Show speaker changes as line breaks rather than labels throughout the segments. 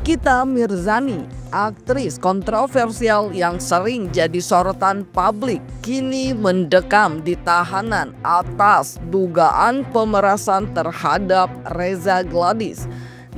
Nikita Mirzani, aktris kontroversial yang sering jadi sorotan publik, kini mendekam di tahanan atas dugaan pemerasan terhadap Reza Gladys.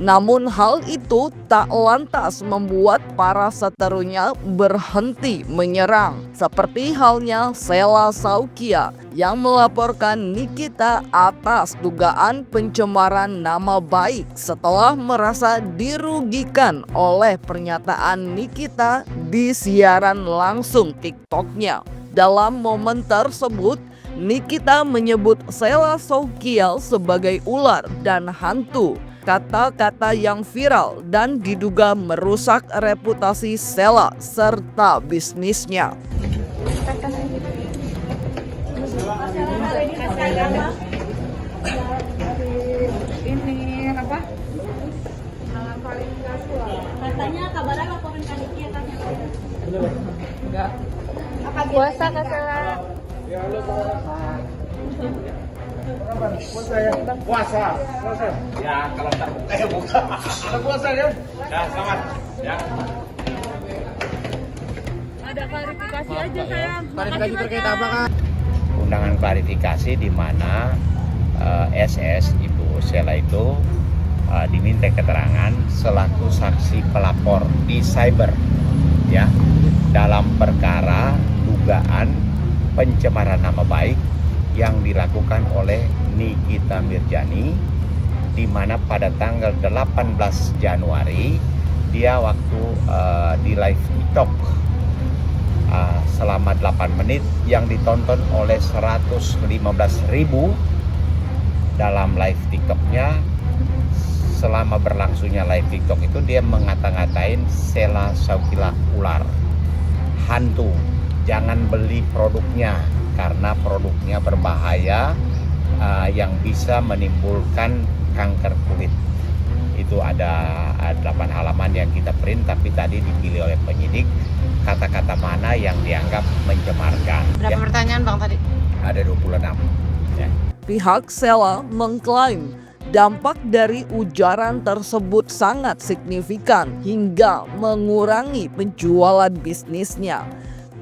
Namun hal itu tak lantas membuat para seterunya berhenti menyerang. Seperti halnya Sheila Saukia yang melaporkan Nikita atas dugaan pencemaran nama baik setelah merasa dirugikan oleh pernyataan Nikita di siaran langsung TikToknya. Dalam momen tersebut, Nikita menyebut Sheila Saukia sebagai ular dan hantu. Kata-kata yang viral dan diduga merusak reputasi Sheila serta bisnisnya.
Ini apa?
Katanya kabarnya laporin ke Niki ya katanya.
Enggak.
Puasa ke Sheila.
Puasa. Ya, kalau tak buka. Ada puasa ya? Ya, selamat. Ya.
Ada klarifikasi aja sayang.
Klarifikasi terkait apa, Kak?
Undangan klarifikasi di mana SS Ibu Sheila itu diminta keterangan selaku saksi pelapor di cyber ya dalam perkara dugaan pencemaran nama baik yang dilakukan oleh Nikita Mirzani, di mana pada tanggal 18 Januari dia waktu di live TikTok selama 8 menit yang ditonton oleh 115.000 dalam live TikToknya. Selama berlangsungnya live TikTok itu dia mengata-ngatain Sheila Saukia ular, hantu, jangan beli produknya karena produknya berbahaya yang bisa menimbulkan kanker kulit. Itu ada 8 halaman yang kita print, tapi tadi dipilih oleh penyidik kata-kata mana yang dianggap mencemarkan.
Berapa pertanyaan Bang tadi?
Ada 26 ya.
Pihak Sheila mengklaim dampak dari ujaran tersebut sangat signifikan hingga mengurangi penjualan bisnisnya.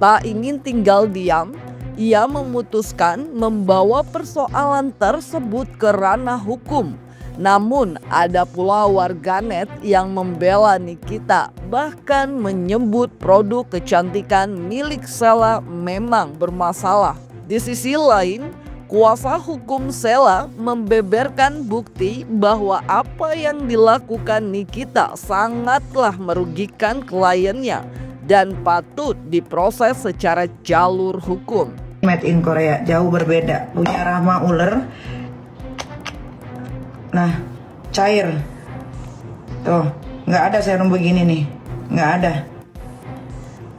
Tak ingin tinggal diam, ia memutuskan membawa persoalan tersebut ke ranah hukum. Namun ada pula warganet yang membela Nikita, bahkan menyebut produk kecantikan milik Sheila memang bermasalah. Di sisi lain, kuasa hukum Sheila membeberkan bukti bahwa apa yang dilakukan Nikita sangatlah merugikan kliennya dan patut diproses secara jalur hukum.
Made in Korea, jauh berbeda. Punya Rahma ular. Nah, cair. Tuh, nggak ada serum begini nih. Nggak ada.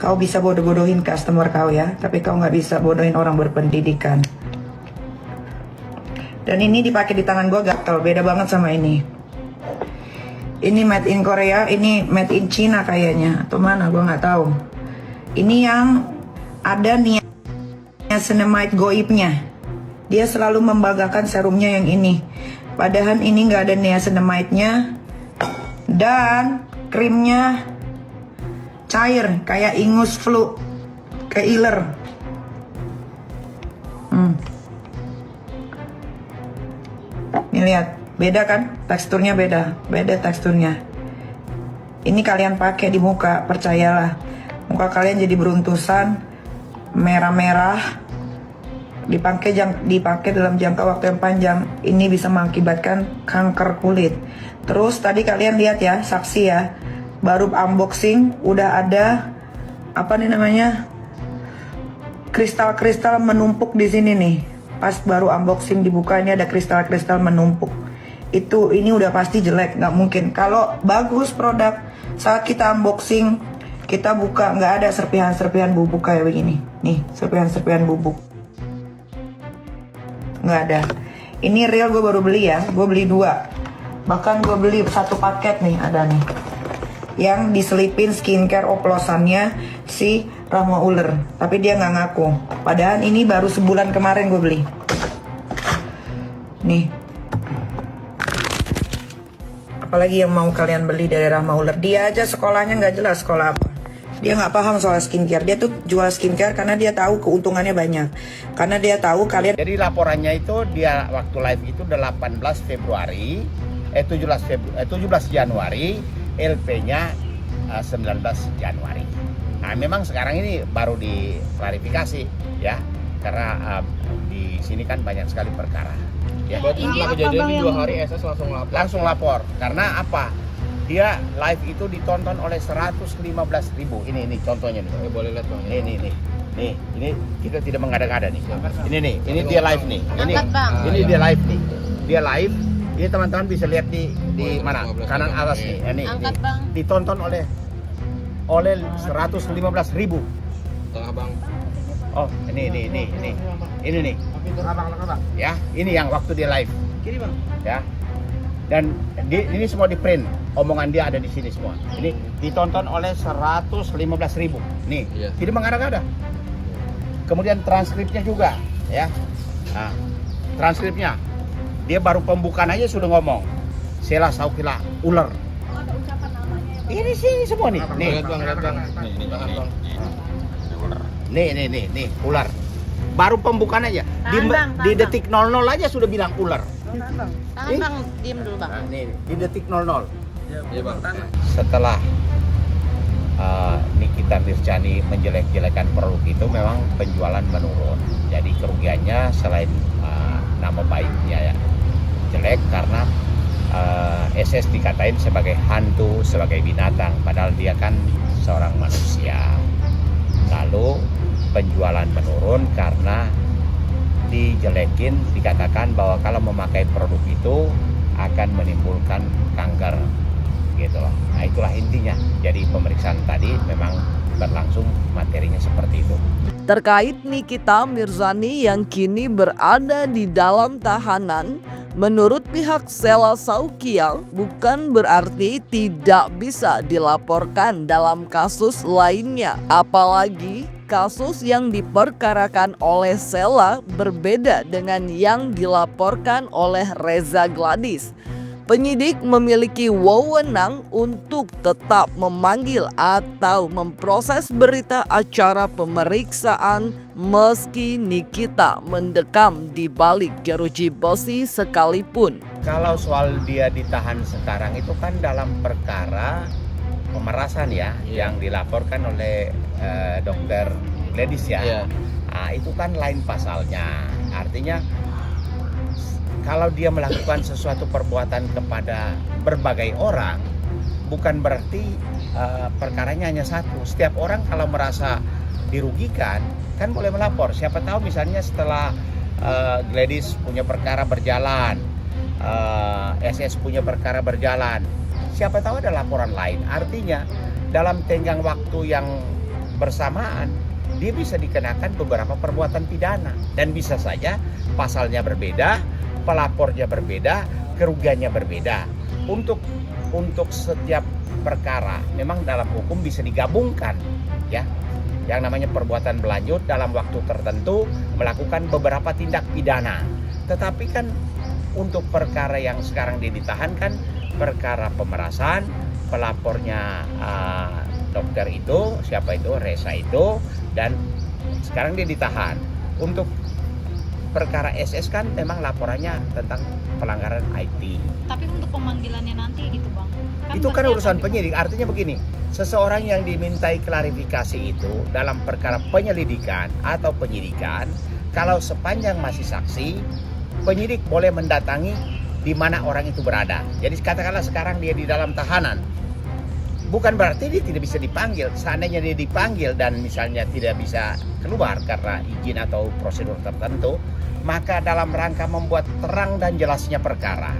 Kau bisa bodoh-bodohin customer kau ya, tapi kau nggak bisa bodohin orang berpendidikan. Dan ini dipakai di tangan gue gatel, beda banget sama ini. Ini made in Korea, ini made in China kayaknya, atau mana gue nggak tahu. Ini yang ada niacinamide goibnya. Dia selalu membanggakan serumnya yang ini. Padahal ini nggak ada niacinamide-nya. Dan krimnya cair, kayak ingus flu, kayak iler. Nih lihat, beda kan? Teksturnya beda teksturnya. Ini kalian pakai di muka, percayalah. Muka kalian jadi beruntusan, merah-merah. Dipakai dalam jangka waktu yang panjang. Ini bisa mengakibatkan kanker kulit. Terus tadi kalian lihat ya, saksi ya. Baru unboxing udah ada apa nih namanya? Kristal-kristal menumpuk di sini nih. Pas baru unboxing dibuka ini ada kristal-kristal menumpuk. Ini udah pasti jelek, nggak mungkin. Kalau bagus produk, saat kita unboxing, kita buka nggak ada serpihan-serpihan bubuk kayak begini. Nih, serpihan-serpihan bubuk. Nggak ada. Ini real, gue baru beli ya. Gue beli 2. Bahkan gue beli 1 paket nih, ada nih. Yang diselipin skincare oplosannya si Rahma ular. Tapi dia nggak ngaku. Padahal ini baru sebulan kemarin gue beli. Nih. Apalagi yang mau kalian beli dari Rahma Ular. Dia aja sekolahnya nggak jelas sekolah apa. Dia nggak paham soal skincare. Dia tuh jual skincare karena dia tahu keuntungannya banyak. Karena dia tahu kalian.
Jadi laporannya itu dia waktu live itu 18 Februari, 17 Januari, LP-nya 19 Januari. Nah, memang sekarang ini baru diklarifikasi ya, karena di sini kan banyak sekali perkara. Ya.
Ini kejadian di 2 hari
SS
Langsung lapor. Karena apa? Dia live itu ditonton oleh 115.000. Ini contohnya nih.
Boleh lihat bang.
Ini kita tidak mengada-ngada nih. Ini dia live nih.
Angkat, Bang.
Ini dia live nih. Dia live. Ini teman-teman bisa lihat di mana? Kanan atas nih. Ini
Angkat, Bang.
ditonton oleh 115.000.
Tengah bang.
Oh, ini nih. Ya, ini yang waktu dia live.
Kiri bang.
Ya. Dan ini semua di print, omongan dia ada di sini semua. Ini ditonton oleh 115.000. Nih,
Iya.
tidak mengada-ngada. Kemudian transkripnya juga, ya. Nah, transkripnya, dia baru pembukaan aja sudah ngomong. Sela Saukila ular. Ini sini semua nih. Nih,
Lihat bang.
nih, ular. Baru pembukaan aja. Di detik 00 aja sudah bilang ular.
Tahan, Bang. Diam dulu, Bang.
Nah, nih, di detik 00.
Iya bang.
Setelah Nikita Mirzani menjelek-jelekan produk itu, memang penjualan menurun. Jadi kerugiannya selain nama baiknya ya jelek karena SS dikatain sebagai hantu, sebagai binatang, padahal dia kan seorang manusia. Lalu penjualan menurun karena dijelekin, dikatakan bahwa kalau memakai produk itu akan menimbulkan kanker gitu loh. Nah, itulah intinya. Jadi pemeriksaan tadi memang berlangsung materinya seperti itu.
Terkait Nikita Mirzani yang kini berada di dalam tahanan, menurut pihak Sela Saukia bukan berarti tidak bisa dilaporkan dalam kasus lainnya. Apalagi kasus yang diperkarakan oleh Sela berbeda dengan yang dilaporkan oleh Reza Gladys. Penyidik memiliki wewenang untuk tetap memanggil atau memproses berita acara pemeriksaan meski Nikita mendekam di balik jeruji besi sekalipun.
Kalau soal dia ditahan sekarang itu kan dalam perkara pemerasan ya, yang dilaporkan oleh Dokter Gladys ya.
Iya.
Nah, itu kan lain pasalnya. Artinya kalau dia melakukan sesuatu perbuatan kepada berbagai orang, bukan berarti perkaranya hanya satu. Setiap orang kalau merasa dirugikan kan boleh melapor. Siapa tahu misalnya setelah Gladys punya perkara berjalan, SS punya perkara berjalan, siapa tahu ada laporan lain. Artinya dalam tenggang waktu yang bersamaan dia bisa dikenakan beberapa perbuatan pidana, dan bisa saja pasalnya berbeda, pelapornya berbeda, kerugiannya berbeda. Untuk setiap perkara memang dalam hukum bisa digabungkan ya. Yang namanya perbuatan berlanjut dalam waktu tertentu melakukan beberapa tindak pidana. Tetapi kan untuk perkara yang sekarang dia ditahan kan perkara pemerasan, pelapornya dokter itu, siapa itu, Reza itu, dan sekarang dia ditahan. Untuk perkara SS kan memang laporannya tentang pelanggaran IT.
Tapi untuk pemanggilannya nanti gitu bang.
Itu kan urusan penyidik. Artinya begini, seseorang yang dimintai klarifikasi itu dalam perkara penyelidikan atau penyidikan, kalau sepanjang masih saksi, penyidik boleh mendatangi di mana orang itu berada. Jadi katakanlah sekarang dia di dalam tahanan, bukan berarti dia tidak bisa dipanggil. Seandainya dia dipanggil dan misalnya tidak bisa keluar karena izin atau prosedur tertentu, maka dalam rangka membuat terang dan jelasnya perkara,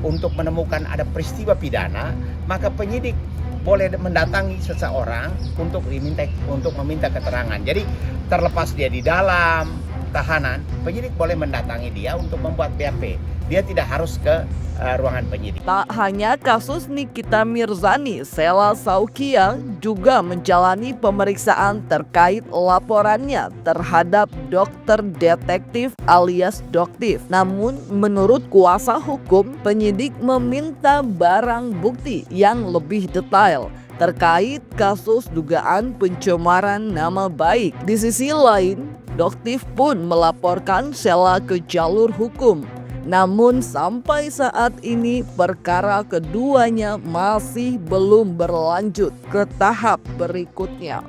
untuk menemukan ada peristiwa pidana, maka penyidik boleh mendatangi seseorang untuk meminta keterangan. Jadi terlepas dia di dalam, tahanan, penyidik boleh mendatangi dia untuk membuat BAP. Dia tidak harus ke ruangan penyidik.
Tak hanya kasus Nikita Mirzani, Sela Saukia juga menjalani pemeriksaan terkait laporannya terhadap dokter detektif alias Doktif. Namun menurut kuasa hukum, penyidik meminta barang bukti yang lebih detail terkait kasus dugaan pencemaran nama baik. Di sisi lain, Doktif pun melaporkan Sela ke jalur hukum. Namun sampai saat ini perkara keduanya masih belum berlanjut ke tahap berikutnya.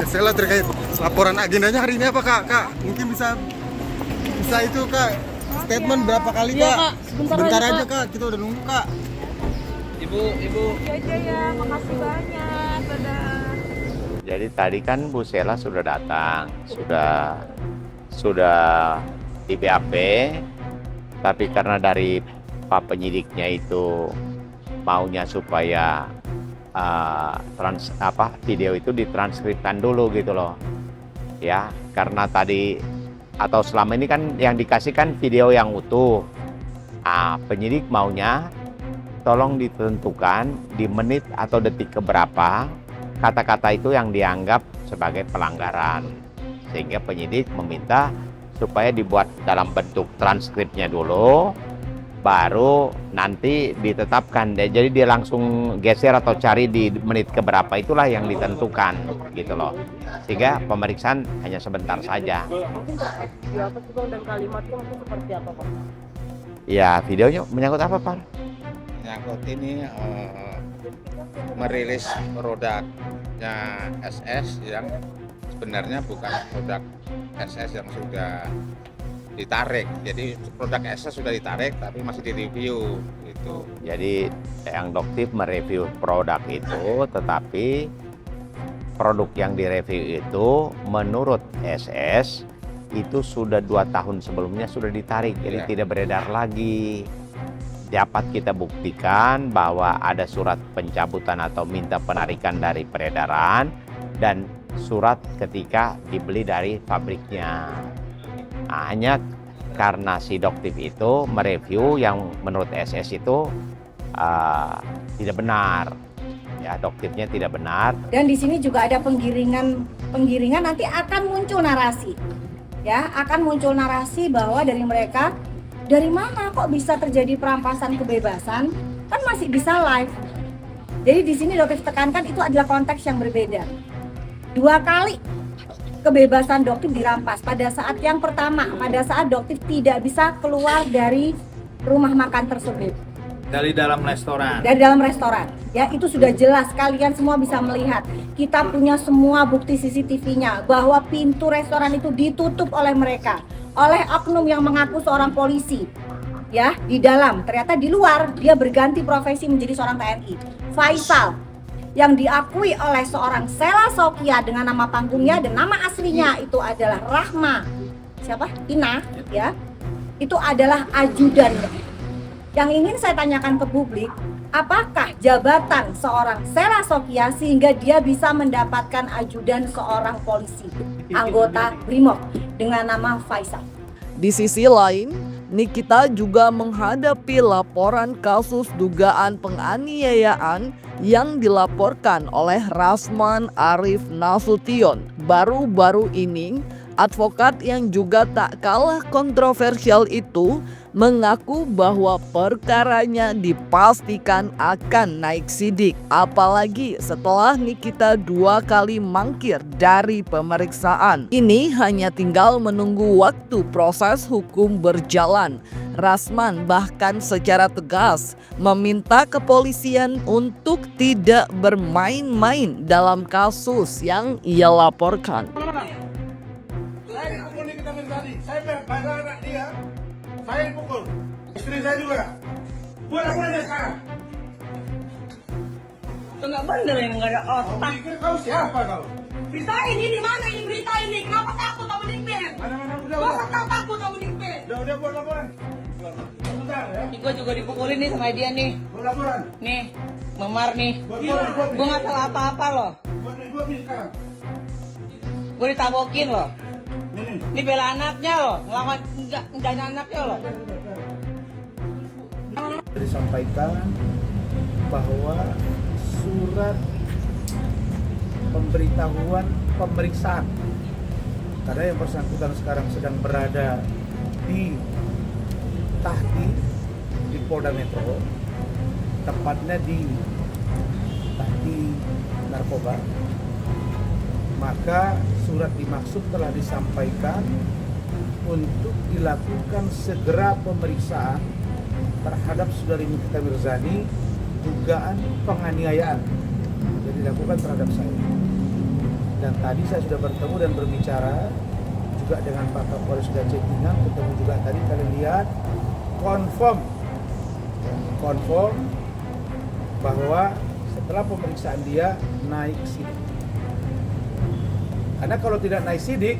Sela terkait laporan agendanya hari ini apa Kak? Mungkin bisa itu Kak, statement berapa kali Kak?
Kak,
sebentar aja Kak, kita udah nunggu Kak.
Ibu.
Ya, makasih banyak. Dadah.
Jadi tadi kan Bu Sela sudah datang, sudah di BAP, tapi karena dari Pak penyidiknya itu maunya supaya video itu ditranskripkan dulu gitu loh. Ya, karena tadi atau selama ini kan yang dikasihkan video yang utuh. Penyidik maunya tolong ditentukan di menit atau detik keberapa kata-kata itu yang dianggap sebagai pelanggaran. Sehingga penyidik meminta supaya dibuat dalam bentuk transkripnya dulu, baru nanti ditetapkan. Jadi dia langsung geser atau cari di menit keberapa, itulah yang ditentukan gitu loh. Sehingga pemeriksaan hanya sebentar saja. Ya, videonya menyangkut apa Pak?
Menyangkut ini merilis produknya SS yang sebenarnya bukan produk SS yang sudah ditarik. Jadi produk SS sudah ditarik tapi masih direview gitu.
Jadi yang Doktif mereview produk itu, tetapi produk yang direview itu menurut SS itu sudah 2 tahun sebelumnya sudah ditarik, jadi tidak beredar lagi. Dapat kita buktikan bahwa ada surat pencabutan atau minta penarikan dari peredaran dan surat ketika dibeli dari pabriknya. Hanya karena si Doktif itu mereview yang menurut SS itu tidak benar, ya Doktifnya tidak benar.
Dan di sini juga ada penggiringan nanti akan muncul narasi, ya akan muncul narasi bahwa dari mereka dari mana kok bisa terjadi perampasan kebebasan, kan masih bisa live. Jadi di sini Doktif tekankan itu adalah konteks yang berbeda. 2 kali kebebasan Doktif dirampas. Pada saat yang pertama, pada saat Doktif tidak bisa keluar dari rumah makan tersebut.
Dari dalam restoran.
Dari dalam restoran. Ya, itu sudah jelas, kalian semua bisa melihat. Kita punya semua bukti CCTV-nya bahwa pintu restoran itu ditutup oleh mereka, oleh oknum yang mengaku seorang polisi. Ya, di dalam, ternyata di luar dia berganti profesi menjadi seorang TNI. Faisal yang diakui oleh seorang Sela Saukia dengan nama panggungnya dan nama aslinya itu adalah Rahma. Siapa? Ina, ya. Itu adalah ajudan. Yang ingin saya tanyakan ke publik, apakah jabatan seorang Sela Saukia sehingga dia bisa mendapatkan ajudan seorang polisi, anggota BRIMOB dengan nama Faisal?
Di sisi lain, Nikita juga menghadapi laporan kasus dugaan penganiayaan yang dilaporkan oleh Rasman Arif Nasution. Baru-baru ini, advokat yang juga tak kalah kontroversial itu mengaku bahwa perkaranya dipastikan akan naik sidik. Apalagi setelah Nikita 2 kali mangkir dari pemeriksaan. Ini hanya tinggal menunggu waktu proses hukum berjalan. Rasman bahkan secara tegas meminta kepolisian untuk tidak bermain-main dalam kasus yang ia laporkan.
Saya pukul Nikita Mirzani, saya bayar anak dia, saya pukul istri saya juga. Buat apa dia sekarang?
Itu nggak bener yang nggak ada
Kau
otak.
pikir kau siapa kau?
Berita ini di mana ini berita ini? Kenapa takut kamu nikmin?
Mana
Gua kau takut kamu nikmin?
udah buat laporan. Sebentar ya,
Gue juga dipukulin nih sama dia nih.
buat laporan.
Nih, memar nih.
Buat
Gue nggak salah apa-apa loh.
buat nih sekarang.
Gue ditabokin loh.
Ini
Ini bela anaknya loh, ngelawan enggak anaknya loh.
Disampaikan bahwa surat pemberitahuan pemeriksaan karena yang bersangkutan sekarang sedang berada di Tahti di Polda Metro, tepatnya di Tahti Narkoba, maka surat dimaksud telah disampaikan untuk dilakukan segera pemeriksaan terhadap saudari Nikita Mirzani dugaan penganiayaan yang dilakukan terhadap saya. Dan tadi saya sudah bertemu dan berbicara juga dengan Pak Kapolres sudah chattingan, ketemu juga tadi kalian lihat confirm bahwa setelah pemeriksaan dia naik sidik. Karena kalau tidak naik sidik,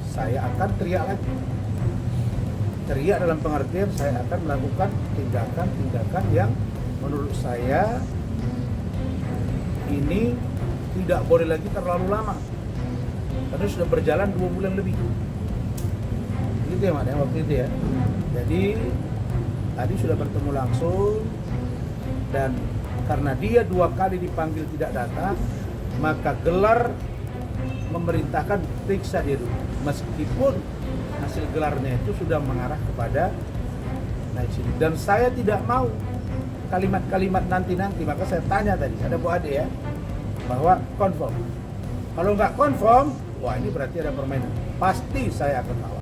saya akan teriak lagi. Teriak dalam pengertian saya akan melakukan tindakan-tindakan yang menurut saya ini tidak boleh lagi terlalu lama. Karena sudah berjalan 2 bulan lebih. Gitu ya Mak, ya, waktu itu ya. Jadi tadi sudah bertemu langsung dan karena dia 2 kali dipanggil tidak datang, maka gelar memerintahkan periksa dia dulu. Meskipun hasil gelarnya itu sudah mengarah kepada naik sidik. Dan saya tidak mau kalimat-kalimat nanti-nanti, maka saya tanya tadi, ada Bu Ade ya, bahwa confirm. Kalau nggak confirm, wah ini berarti ada permainan. Pasti saya akan tahu.